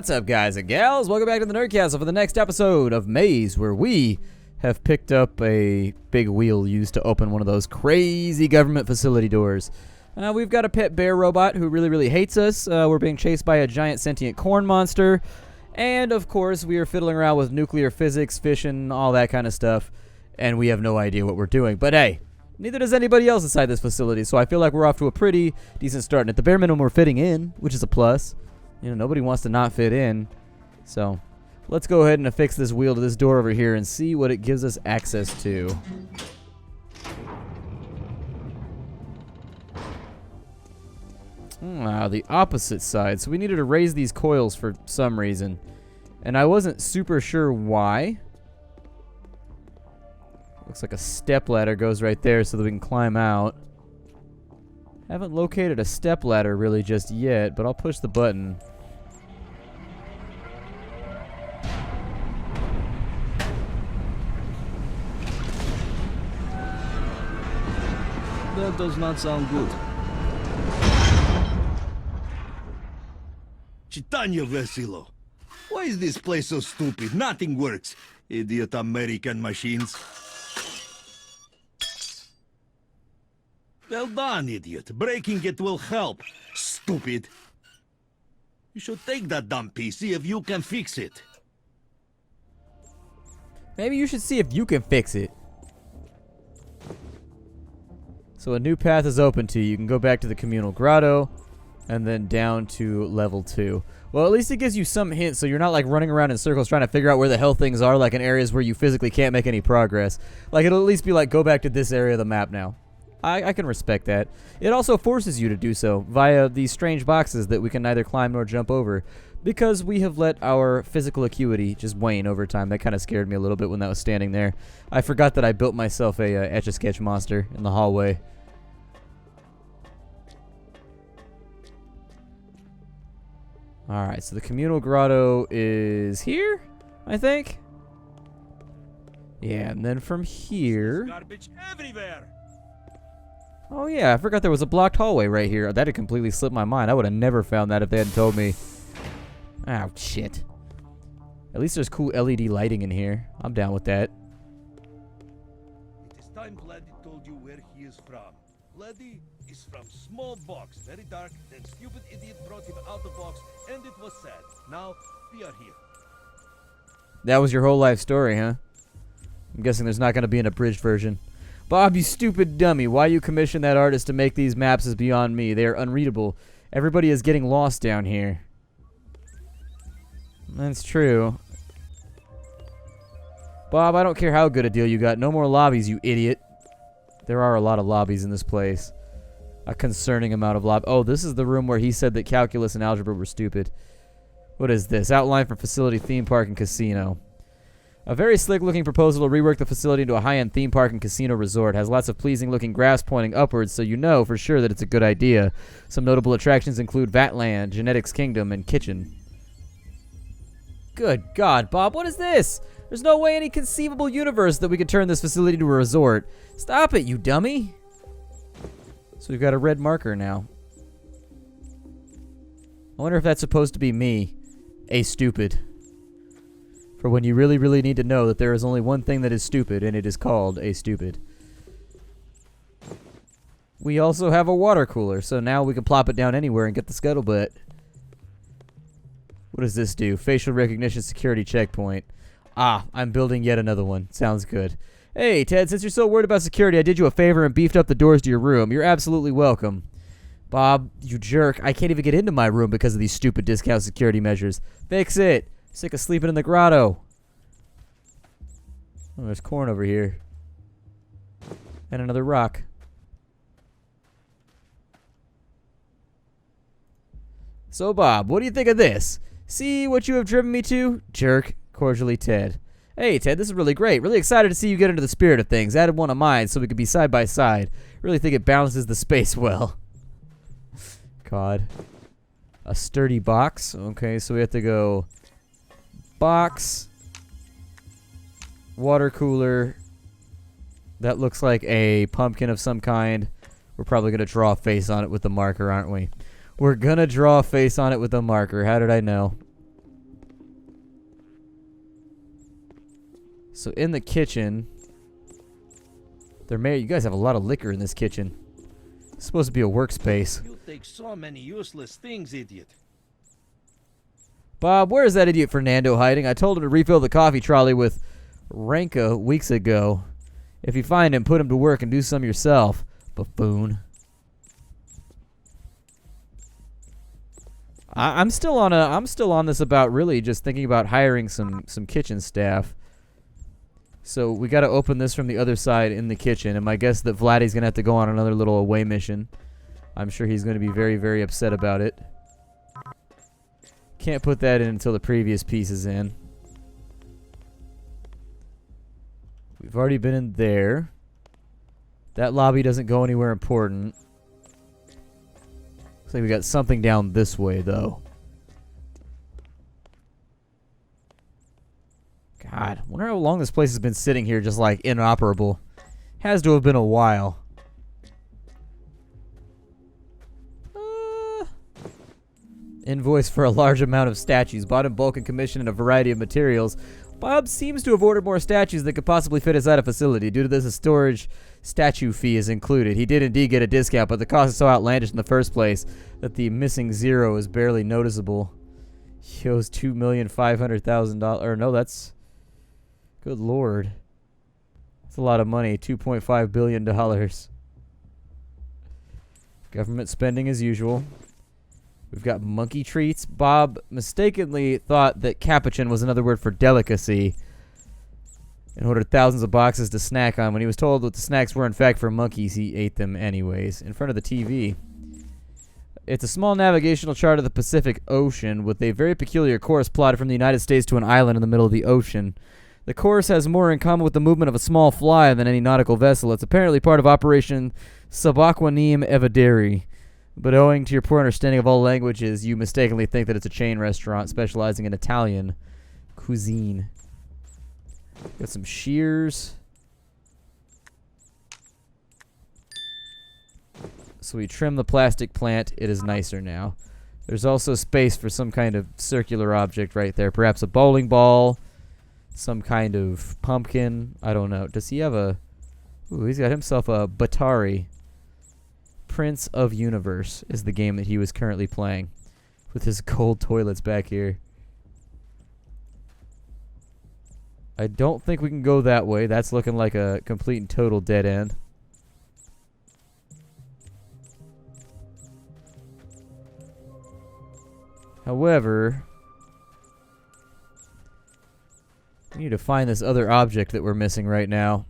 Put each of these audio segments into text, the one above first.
What's up, guys and gals? Welcome back to the Nerdcastle for the next episode of Maize, where we have picked up a big wheel used to open one of those crazy government facility doors. We've got a pet bear robot who really hates us. We're being chased by a giant sentient corn monster. And, of course, we are fiddling around with nuclear physics, fission, all that kind of stuff. And we have no idea what we're doing. But, hey, neither does anybody else inside this facility. So I feel like we're off to a pretty decent start. And at the bare minimum, we're fitting in, which is a plus. You know, nobody wants to not fit in. So let's go ahead and affix this wheel to this door over here and see what it gives us access to. Wow, the opposite side. So we needed to raise these coils for some reason. And I wasn't super sure why. Looks like a step ladder goes right there so that we can climb out. Haven't located a step ladder really just yet, but I'll push the button. That does not sound good. Chitanya Vesilo. Why is this place so stupid? Nothing works. Idiot American machines. Well done, idiot. Breaking it will help. Stupid. You should take that dumb piece, see if you can fix it. Maybe you should see if you can fix it. So a new path is open to you. You can go back to the communal grotto and then down to level 2. Well, at least it gives you some hints so you're not like running around in circles trying to figure out where the hell things are, like in areas where you physically can't make any progress. Like, it'll at least be like, go back to this area of the map now. I can respect that. It also forces you to do so via these strange boxes that we can neither climb nor jump over, because we have let our physical acuity just wane over time. That kind of scared me a little bit when that was standing there. I forgot that I built myself a Etch-a-Sketch monster in the hallway. Alright, so the communal grotto is here, I think? Yeah, and then from here... Garbage everywhere. Oh yeah, I forgot there was a blocked hallway right here. That had completely slipped my mind. I would have never found that if they hadn't told me. Oh, shit. At least there's cool LED lighting in here. I'm down with that. It is time Vladdy told you where he is from. Vladdy is from small box, very dark, then stupid idiot brought him out the box, and it was sad. Now, we are here. That was your whole life story, huh? I'm guessing there's not going to be an abridged version. Bob, you stupid dummy. Why you commissioned that artist to make these maps is beyond me. They are unreadable. Everybody is getting lost down here. That's true. Bob, I don't care how good a deal you got. No more lobbies, you idiot. There are a lot of lobbies in this place. A concerning amount of lobbies. Oh, this is the room where he said that calculus and algebra were stupid. What is this? Outline for facility, theme park, and casino. A very slick-looking proposal to rework the facility into a high-end theme park and casino resort. Has lots of pleasing-looking graphs pointing upwards, so you know for sure that it's a good idea. Some notable attractions include Vatland, Genetics Kingdom, and Kitchen. Good God, Bob, what is this? There's no way in any conceivable universe that we could turn this facility into a resort. Stop it, you dummy. So we've got a red marker now. I wonder if that's supposed to be me. A stupid. For when you really need to know that there is only one thing that is stupid, and it is called a stupid. We also have a water cooler, so now we can plop it down anywhere and get the scuttlebutt. What does this do? Facial recognition security checkpoint. Ah, I'm building yet another one. Sounds good. Hey, Ted, since you're so worried about security, I did you a favor and beefed up the doors to your room. You're absolutely welcome. Bob, you jerk. I can't even get into my room because of these stupid discount security measures. Fix it. Sick of sleeping in the grotto. Oh, there's corn over here. And another rock. So, Bob, what do you think of this? See what you have driven me to? Jerk. Cordially, Ted. Hey, Ted, this is really great. Really excited to see you get into the spirit of things. Added one of mine so we could be side by side. Really think it balances the space well. God. A sturdy box. Okay, so we have to go... box, water cooler. That looks like a pumpkin of some kind. We're probably going to draw a face on it with the marker, aren't we? We're going to draw a face on it with the marker. How did I know? So in the kitchen, you guys have a lot of liquor in this kitchen. It's supposed to be a workspace. You take so many useless things, idiot. Bob, where is that idiot Fernando hiding? I told him to refill the coffee trolley with Ranka weeks ago. If you find him, put him to work and do some yourself, buffoon. I'm still on this about really just thinking about hiring some kitchen staff. So we got to open this from the other side in the kitchen, and my guess that Vladdy's gonna have to go on another little away mission. I'm sure he's gonna be very, very upset about it. Can't put that in until the previous piece is in. We've already been in there. That lobby doesn't go anywhere important. Looks like we got something down this way, though. God, wonder how long this place has been sitting here just like inoperable. Has to have been a while. Invoice for a large amount of statues, bought in bulk and commissioned in a variety of materials. Bob seems to have ordered more statues that could possibly fit inside a facility. Due to this, a storage statue fee is included. He did indeed get a discount, but the cost is so outlandish in the first place that the missing zero is barely noticeable. He owes $2,500,000. Or no, that's... Good lord. That's a lot of money. $2.5 billion. Government spending as usual. We've got monkey treats. Bob mistakenly thought that capuchin was another word for delicacy and ordered thousands of boxes to snack on. When he was told that the snacks were in fact for monkeys, he ate them anyways in front of the TV. It's a small navigational chart of the Pacific Ocean with a very peculiar course plotted from the United States to an island in the middle of the ocean. The course has more in common with the movement of a small fly than any nautical vessel. It's apparently part of Operation Subaquanim Evaderi. But owing to your poor understanding of all languages, you mistakenly think that it's a chain restaurant specializing in Italian cuisine. Got some shears. So we trim the plastic plant. It is nicer now. There's also space for some kind of circular object right there. Perhaps a bowling ball. Some kind of pumpkin. I don't know. Does he have a... Ooh, he's got himself a Batari. Prince of Universe is the game that he was currently playing. With his cold toilets back here. I don't think we can go that way. That's looking like a complete and total dead end. However, we need to find this other object that we're missing right now.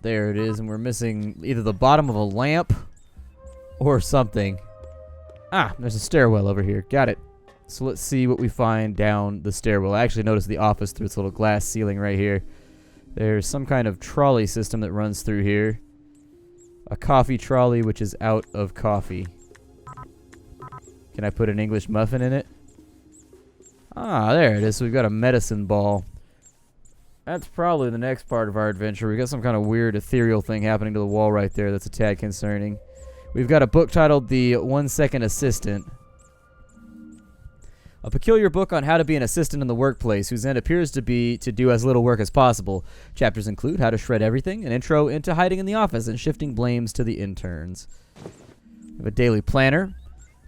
There it is, and we're missing either the bottom of a lamp or something. Ah, there's a stairwell over here. Got it. So let's see what we find down the stairwell. I actually noticed the office through its little glass ceiling right here. There's some kind of trolley system that runs through here. A coffee trolley, which is out of coffee. Can I put an English muffin in it? Ah, there it is. So we've got a medicine ball. That's probably the next part of our adventure. We got some kind of weird ethereal thing happening to the wall right there that's a tad concerning. We've got a book titled The 1 Second Assistant. A peculiar book on how to be an assistant in the workplace, whose end appears to be to do as little work as possible. Chapters include how to shred everything, an intro into hiding in the office, and shifting blames to the interns. We have a daily planner,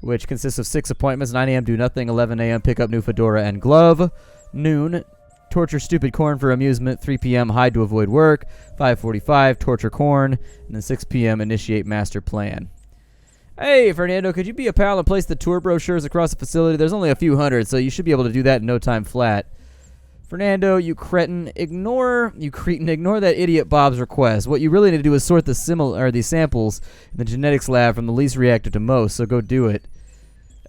which consists of 6 appointments: 9 a.m. do nothing, 11 a.m. pick up new fedora and glove, noon torture stupid corn for amusement, 3 p.m. hide to avoid work, 5:45 torture corn, and then 6 p.m. initiate master plan. Hey, Fernando, could you be a pal and place the tour brochures across the facility? There's only a few hundred, so you should be able to do that in no time flat. Fernando, you cretin, ignore that idiot Bob's request. What you really need to do is sort the samples in the genetics lab from the least reactive to most, so go do it.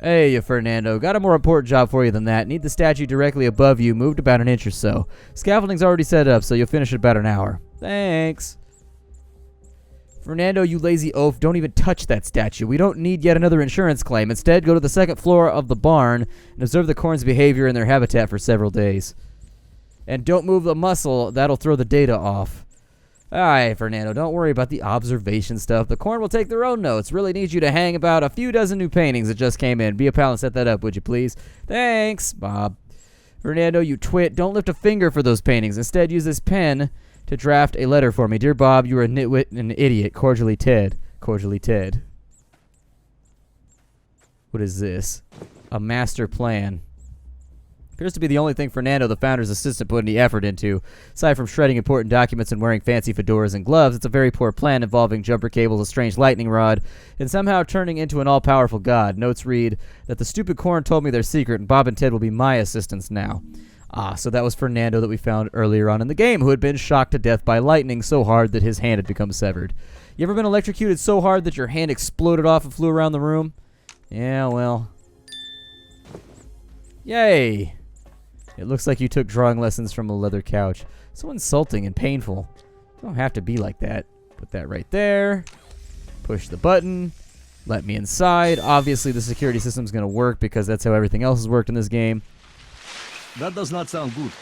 Hey, Fernando, got a more important job for you than that. Need the statue directly above you, moved about an inch or so. Scaffolding's already set up, so you'll finish in about an hour. Thanks. Fernando, you lazy oaf, don't even touch that statue. We don't need yet another insurance claim. Instead, go to the second floor of the barn and observe the corn's behavior in their habitat for several days. And don't move the muscle, that'll throw the data off. Alright, Fernando, don't worry about the observation stuff. The corn will take their own notes. Really need you to hang about a few dozen new paintings that just came in. Be a pal and set that up, would you please? Thanks, Bob. Fernando, you twit. Don't lift a finger for those paintings. Instead, use this pen to draft a letter for me. Dear Bob, you are a nitwit and an idiot. Cordially, Ted. Cordially, Ted. What is this? A master plan. Appears to be the only thing Fernando, the founder's assistant, put any effort into. Aside from shredding important documents and wearing fancy fedoras and gloves, it's a very poor plan involving jumper cables, a strange lightning rod, and somehow turning into an all-powerful god. Notes read that the stupid corn told me their secret, and Bob and Ted will be my assistants now. Ah, so that was Fernando that we found earlier on in the game, who had been shocked to death by lightning so hard that his hand had become severed. You ever been electrocuted so hard that your hand exploded off and flew around the room? Yeah, well. Yay! It looks like you took drawing lessons from a leather couch. So insulting and painful. You don't have to be like that. Put that right there. Push the button. Let me inside. Obviously, the security system's going to work because that's how everything else has worked in this game. That does not sound good.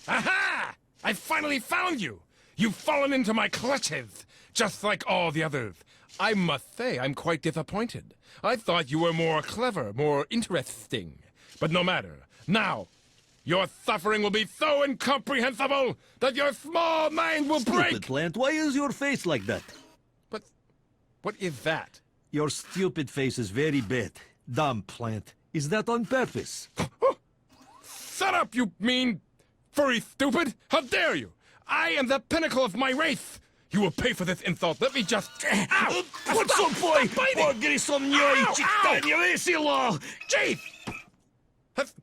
Aha! I finally found you! You've fallen into my clutches, just like all the others. I must say, I'm quite disappointed. I thought you were more clever, more interesting. But no matter. Now, your suffering will be so incomprehensible that your small mind will break! Stupid plant, why is your face like that? But what is that? Your stupid face is very bad. Dumb plant. Is that on purpose? Shut up, you mean furry stupid! How dare you! I am the pinnacle of my race! You will pay for this insult. Let me just... Ow! What's up, boy? Pogrisom njoj, čitanje veselo! Chief!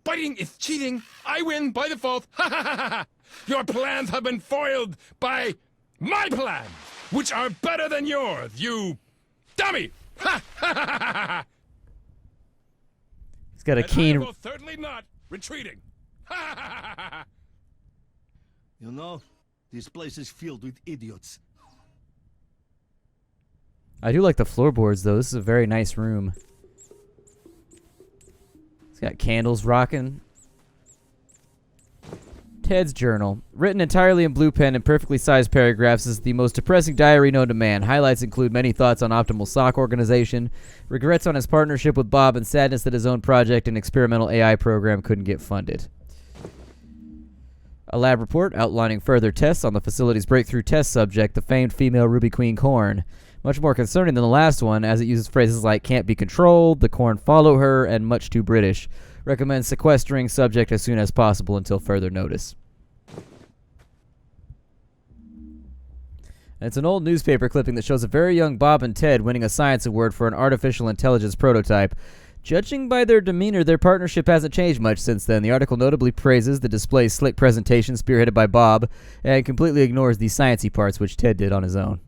Biting is cheating. I win by default. Ha ha ha ha! Your plans have been foiled by my plans, which are better than yours, you dummy! Ha ha ha ha ha! He's got a keen... I will certainly not retreating. Ha ha ha ha ha! You know, this place is filled with idiots. I do like the floorboards, though. This is a very nice room. It's got candles rocking. Ted's journal. Written entirely in blue pen and perfectly sized paragraphs, is the most depressing diary known to man. Highlights include many thoughts on optimal sock organization, regrets on his partnership with Bob, and sadness that his own project and experimental AI program couldn't get funded. A lab report outlining further tests on the facility's breakthrough test subject, the famed female Ruby Queen corn. Much more concerning than the last one, as it uses phrases like can't be controlled, the corn follow her, and much too British. Recommends sequestering subject as soon as possible until further notice. And it's an old newspaper clipping that shows a very young Bob and Ted winning a science award for an artificial intelligence prototype. Judging by their demeanor, their partnership hasn't changed much since then. The article notably praises the display's slick presentation spearheaded by Bob and completely ignores the sciencey parts which Ted did on his own.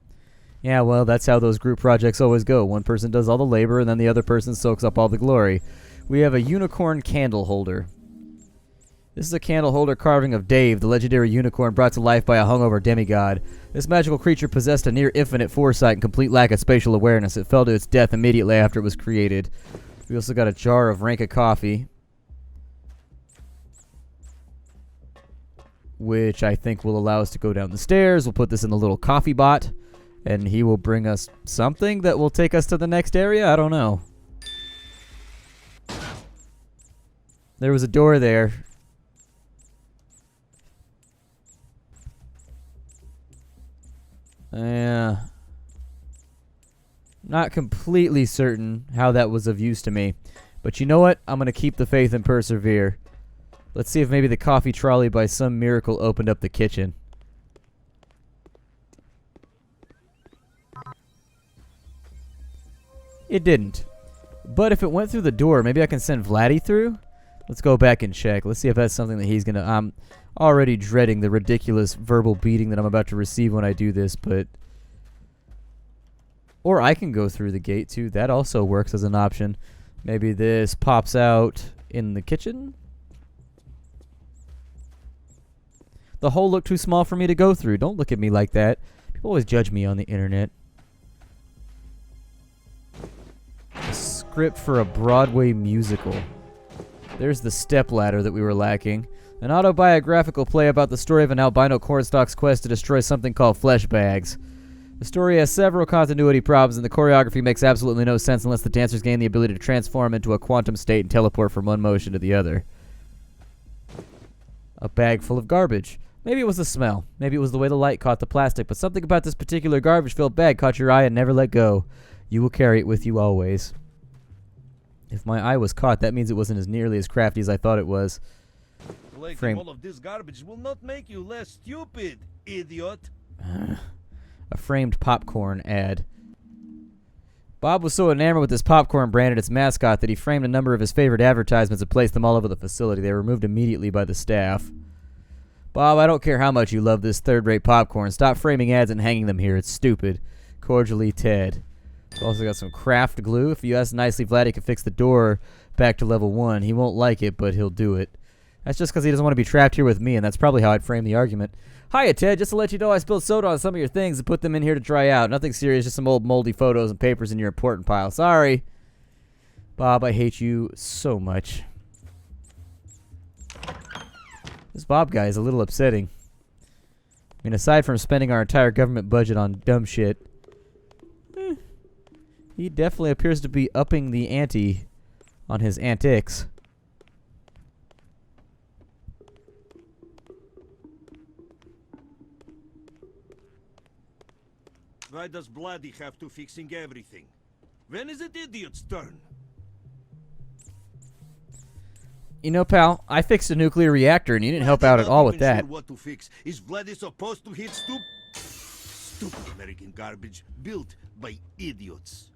Yeah, well, that's how those group projects always go. One person does all the labor, and then the other person soaks up all the glory. We have a unicorn candle holder. This is a candle holder carving of Dave, the legendary unicorn brought to life by a hungover demigod. This magical creature possessed a near-infinite foresight and complete lack of spatial awareness. It fell to its death immediately after it was created. We also got a jar of Ranka coffee, which I think will allow us to go down the stairs. We'll put this in the little coffee bot, and he will bring us something that will take us to the next area? I don't know. There was a door there. Yeah. Not completely certain how that was of use to me. But you know what? I'm going to keep the faith and persevere. Let's see if maybe the coffee trolley by some miracle opened up the kitchen. It didn't. But if it went through the door, maybe I can send Vladdy through? Let's go back and check. Let's see if that's something that he's going to... I'm already dreading the ridiculous verbal beating that I'm about to receive when I do this, but... Or I can go through the gate, too. That also works as an option. Maybe this pops out in the kitchen? The hole looked too small for me to go through. Don't look at me like that. People always judge me on the internet. A script for a Broadway musical. There's the stepladder that we were lacking. An autobiographical play about the story of an albino cornstalk's quest to destroy something called flesh bags. The story has several continuity problems, and the choreography makes absolutely no sense unless the dancers gain the ability to transform into a quantum state and teleport from one motion to the other. A bag full of garbage. Maybe it was the smell. Maybe it was the way the light caught the plastic, but something about this particular garbage-filled bag caught your eye and never let go. You will carry it with you always. If my eye was caught, that means it wasn't as nearly as crafty as I thought it was. Collecting all of this garbage will not make you less stupid, idiot. A framed popcorn ad. Bob was so enamored with this popcorn brand and its mascot that he framed a number of his favorite advertisements and placed them all over the facility. They were removed immediately by the staff. Bob, I don't care how much you love this third-rate popcorn. Stop framing ads and hanging them here. It's stupid. Cordially, Ted. Also got some craft glue. If you ask nicely, Vladdy can fix the door back to level 1. He won't like it, but he'll do it. That's just because he doesn't want to be trapped here with me, and that's probably how I'd frame the argument. Hiya, Ted. Just to let you know, I spilled soda on some of your things and put them in here to dry out. Nothing serious, just some old moldy photos and papers in your important pile. Sorry. Bob, I hate you so much. This Bob guy is a little upsetting. I mean, aside from spending our entire government budget on dumb shit, he definitely appears to be upping the ante on his antics. Why does Bloody have to fixing everything? When is it idiot's turn? You know, pal, I fixed a nuclear reactor and you didn't help out at all with that. Sure what to fix. Is Bloody supposed to hit stupid American garbage built by idiots?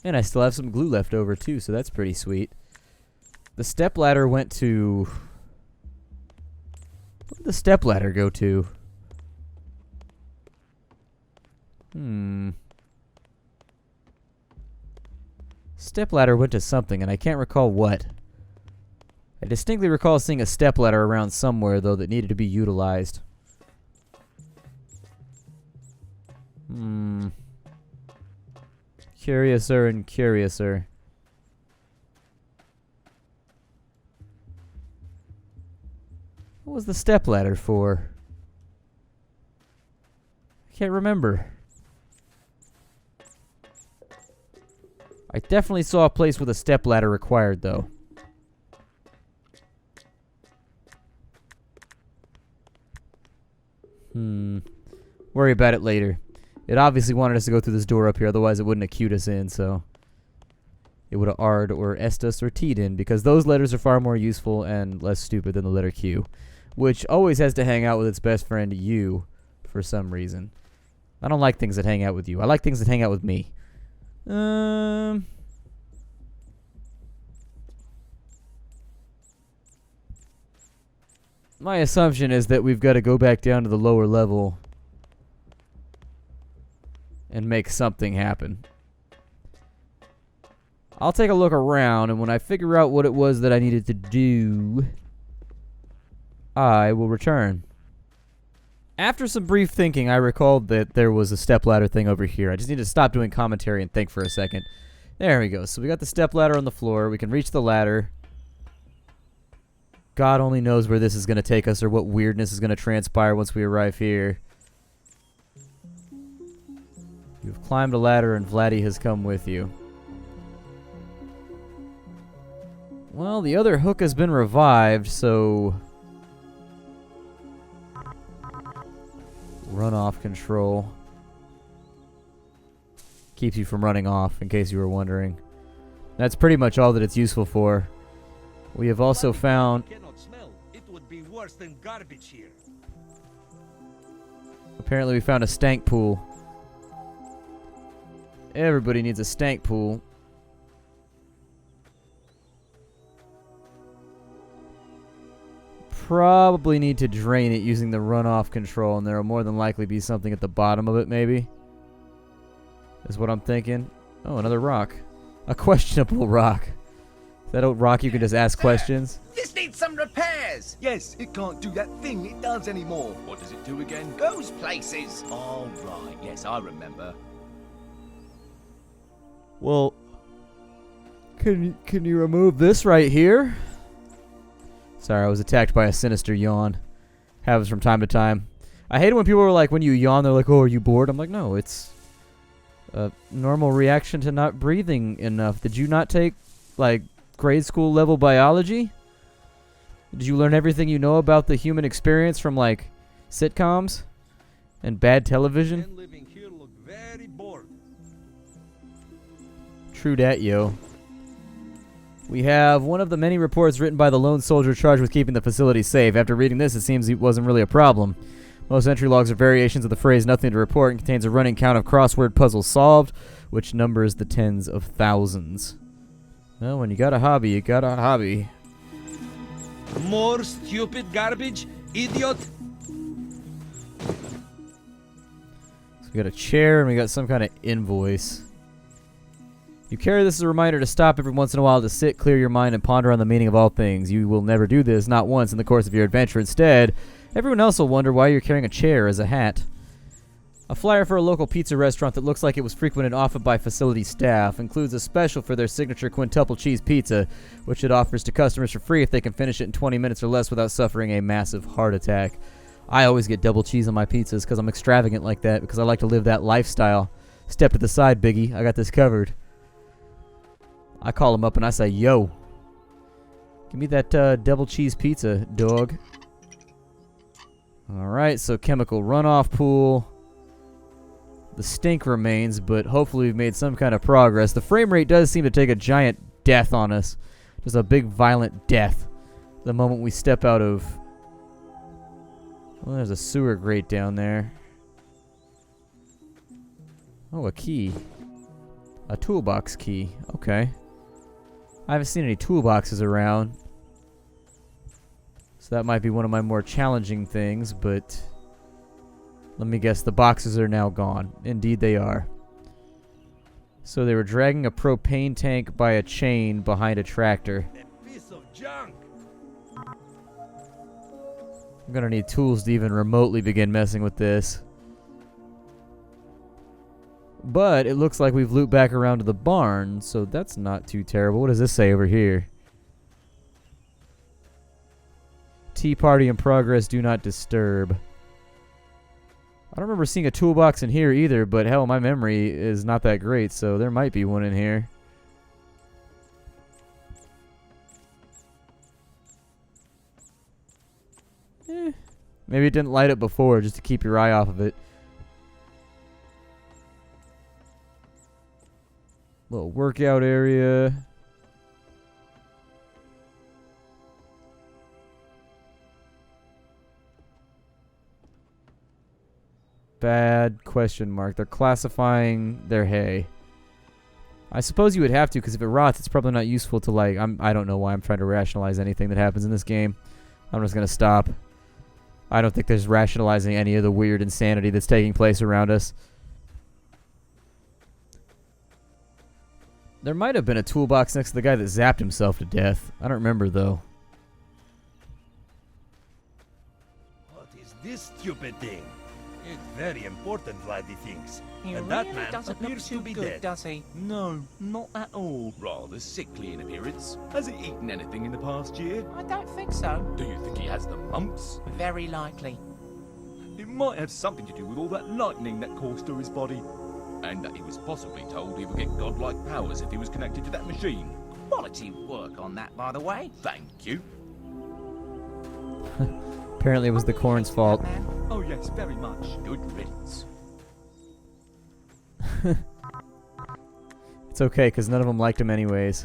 And I still have some glue left over too, so that's pretty sweet. The stepladder went to... Where did the stepladder go to? Stepladder went to something, and I can't recall what. I distinctly recall seeing a stepladder around somewhere, though, that needed to be utilized. Curiouser and curiouser. What was the stepladder for? I can't remember. I definitely saw a place with a stepladder required, though. Worry about it later. It obviously wanted us to go through this door up here, otherwise it wouldn't have queued us in, so... It would have R'd or S'd us or T'd in, because those letters are far more useful and less stupid than the letter Q, which always has to hang out with its best friend, U, for some reason. I don't like things that hang out with you. I like things that hang out with me. My assumption is that we've got to go back down to the lower level and make something happen. I'll take a look around, and when I figure out what it was that I needed to do, I will return. After some brief thinking, I recalled that there was a stepladder thing over here. I just need to stop doing commentary and think for a second. There we go. So we got the stepladder on the floor. We can reach the ladder. God only knows where this is going to take us or what weirdness is going to transpire once we arrive here. You've climbed a ladder and Vladdy has come with you. Well, the other hook has been revived, so... Runoff control. Keeps you from running off, in case you were wondering. That's pretty much all that it's useful for. We have also found... Cannot smell. It would be worse than garbage here. Apparently we found a stank pool. Everybody needs a stank pool. Probably need to drain it using the runoff control, and there will more than likely be something at the bottom of it, maybe. Is what I'm thinking. Oh, another rock. A questionable rock. Is that a rock you can just ask questions? This needs some repairs. Yes, it can't do that thing it does anymore. What does it do again? Goes places. Oh, right. Yes, I remember. Well, can you remove this right here? Sorry, I was attacked by a sinister yawn. Happens from time to time. I hate it when people are like, when you yawn, they're like, oh, are you bored? I'm like, no, it's a normal reaction to not breathing enough. Did you not take, like, grade school level biology? Did you learn everything you know about the human experience from, like, sitcoms and bad television? Men living here look very bored. True dat, yo. We have one of the many reports written by the lone soldier charged with keeping the facility safe. After reading this, it seems it wasn't really a problem. Most entry logs are variations of the phrase nothing to report and contains a running count of crossword puzzles solved, which numbers the tens of thousands. Well, when you got a hobby, you got a hobby. More stupid garbage, idiot. So we got a chair and we got some kind of invoice. You carry this as a reminder to stop every once in a while to sit, clear your mind, and ponder on the meaning of all things. You will never do this, not once in the course of your adventure. Instead, everyone else will wonder why you're carrying a chair as a hat. A flyer for a local pizza restaurant that looks like it was frequented often by facility staff includes a special for their signature quintuple cheese pizza, which it offers to customers for free if they can finish it in 20 minutes or less without suffering a massive heart attack. I always get double cheese on my pizzas because I'm extravagant like that, because I like to live that lifestyle. Step to the side, Biggie. I got this covered. I call him up and I say, yo, give me that double cheese pizza, dog. Alright, so chemical runoff pool. The stink remains, but hopefully we've made some kind of progress. The frame rate does seem to take a giant death on us. Just a big violent death. The moment we step out of... Well, there's a sewer grate down there. Oh, a key. A toolbox key. Okay. I haven't seen any toolboxes around. So that might be one of my more challenging things, but... Let me guess, the boxes are now gone. Indeed they are. So they were dragging a propane tank by a chain behind a tractor. That piece of junk. I'm gonna need tools to even remotely begin messing with this. But it looks like we've looped back around to the barn, so that's not too terrible. What does this say over here? Tea party in progress, do not disturb. I don't remember seeing a toolbox in here either, but hell, my memory is not that great, so there might be one in here. Maybe it didn't light up before, just to keep your eye off of it. Little workout area. Bad question mark. They're classifying their hay. I suppose you would have to, because if it rots, it's probably not useful to, like, I don't know why I'm trying to rationalize anything that happens in this game. I'm just going to stop. I don't think there's rationalizing any of the weird insanity that's taking place around us. There might have been a toolbox next to the guy that zapped himself to death. I don't remember, though. What is this stupid thing? It's very important, Vladdy thinks. He And that really man doesn't look appears too to be good, dead. does he? No, not at all. Rather sickly in appearance. Has he eaten anything in the past year? I don't think so. Do you think he has the mumps? Very likely. It might have something to do with all that lightning that coursed through his body. And that he was possibly told he would get godlike powers if he was connected to that machine. Quality work on that, by the way. Thank you. Apparently it was the corn's fault. Man. Oh yes, very much. Good riddance. It's okay, because none of them liked him anyways.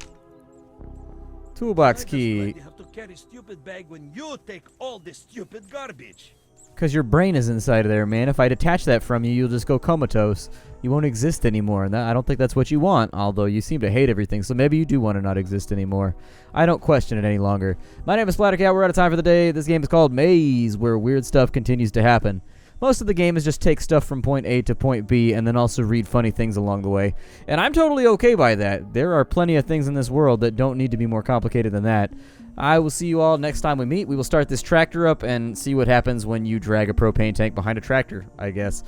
Toolbox Why does key. Vladdy have to carry stupid bag when you take all this stupid garbage? Because your brain is inside of there, man. If I detach that from you, you'll just go comatose. You won't exist anymore, and I don't think that's what you want, although you seem to hate everything, so maybe you do want to not exist anymore. I don't question it any longer. My name is Splattercat. We're out of time for the day. This game is called Maize, where weird stuff continues to happen. Most of the game is just take stuff from point A to point B and then also read funny things along the way. And I'm totally okay by that. There are plenty of things in this world that don't need to be more complicated than that. I will see you all next time we meet. We will start this tractor up and see what happens when you drag a propane tank behind a tractor, I guess.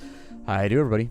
Hi, do everybody.